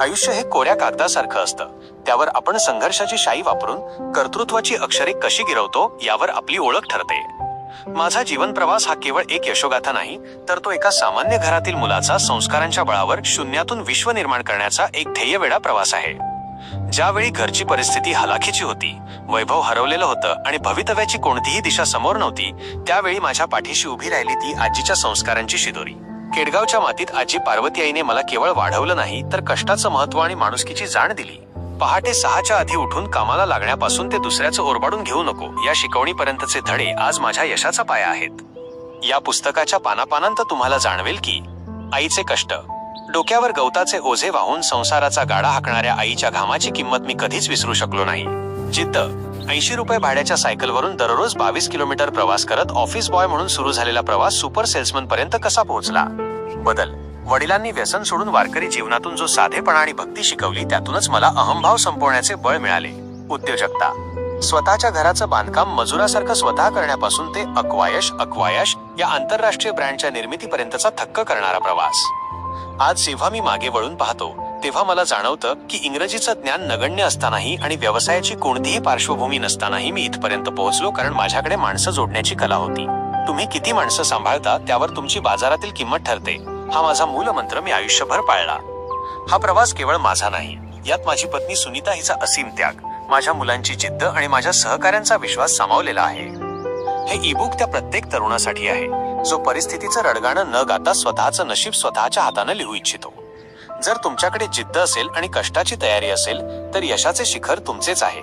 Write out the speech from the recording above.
आयुष्य हे कोऱ्या कागदासारखं असतं. त्यावर आपण संघर्षाची शाई वापरून कर्तृत्वाची अक्षरे कशी गिरवतो यावर आपली ओळख ठरते. माझा जीवन प्रवास हा केवळ एक यशोगाथा नाही, तर तो एका सामान्य घरातील मुलाचा संस्कारांच्या बळावर शून्यातून विश्व निर्माण करण्याचा एक ध्येयवेडा प्रवास आहे. ज्यावेळी घरची परिस्थिती हलाखीची होती, वैभव हरवलेलं होतं आणि भवितव्याची कोणतीही दिशा समोर नव्हती, त्यावेळी माझ्या पाठीशी उभी राहिली ती आजीच्या संस्कारांची शिदोरी. केडगावच्या मातीत आजी पार्वती आईने मला केवळ वाढवलं नाही, तर कष्टाचं महत्त्व आणि माणुसकीची जाण दिली. पहाटे 6च्या आधी उठून कामाला लागण्यापासून ते दुसऱ्याचं ओरबाडून घेऊ नको या शिकवणीपर्यंतचे धडे आज माझ्या यशाचा पाया आहेत. या पुस्तकाच्या पानापानांत तुम्हाला जाणवेल की आईचे कष्ट, डोक्यावर गवताचे ओझे वाहून संसाराचा गाडा हाकणाऱ्या आईच्या घामाची किंमत मी कधीच विसरू शकलो नाही. जिद्द, 80 रुपये भाड्याच्या सायकलवरून दररोज 22 किलोमीटर प्रवास करत ऑफिस बॉय म्हणून सुरू झालेला प्रवास सुपर सेल्समन पर्यंत कसा पोहोचला. बदल, वडिलांनी व्यसन सोडून वारकरी जीवनातून जो साधेपणा आणि भक्ती शिकवली, त्यातूनच मला अहंभाव संपवण्याचे बळ मिळाले. उद्योजकता, स्वतःच्या घराचं बांधकाम मजुरासारखं स्वतः करण्यापासून ते अक्वायश या आंतरराष्ट्रीय ब्रँडच्या निर्मितीपर्यंतचा थक्क करणारा प्रवास. आज जेव्हा मी मागे वळून पाहतो, तेव्हा मला जाणवतं की इंग्रजीचं ज्ञान नगण्य असतानाही आणि व्यवसायाची कोणतीही पार्श्वभूमी नसतानाही मी इथपर्यंत पोहोचलो, कारण माझ्याकडे माणसं जोडण्याची कला होती. तुम्ही किती माणसं सांभाळता त्यावर तुमची बाजारातील किंमत ठरते, हा माझा मूलमंत्र मी आयुष्यभर पाळला. हा प्रवास केवळ माझा नाही, यात माझी पत्नी सुनीता हिचा असीम त्याग, माझ्या मुलांची जिद्द आणि माझ्या सहकाऱ्यांचा विश्वास सामावलेला आहे. हे ईबुक त्या प्रत्येक तरुणासाठी आहे, जो परिस्थितीचं रडगाणं न गाता स्वतःचं नशीब स्वतःच्या हातानं लिहू इच्छितो. जर तुमच्याकडे जिद्द असेल आणि कष्टाची तयारी असेल, तर यशाचे शिखर तुमचेच आहे.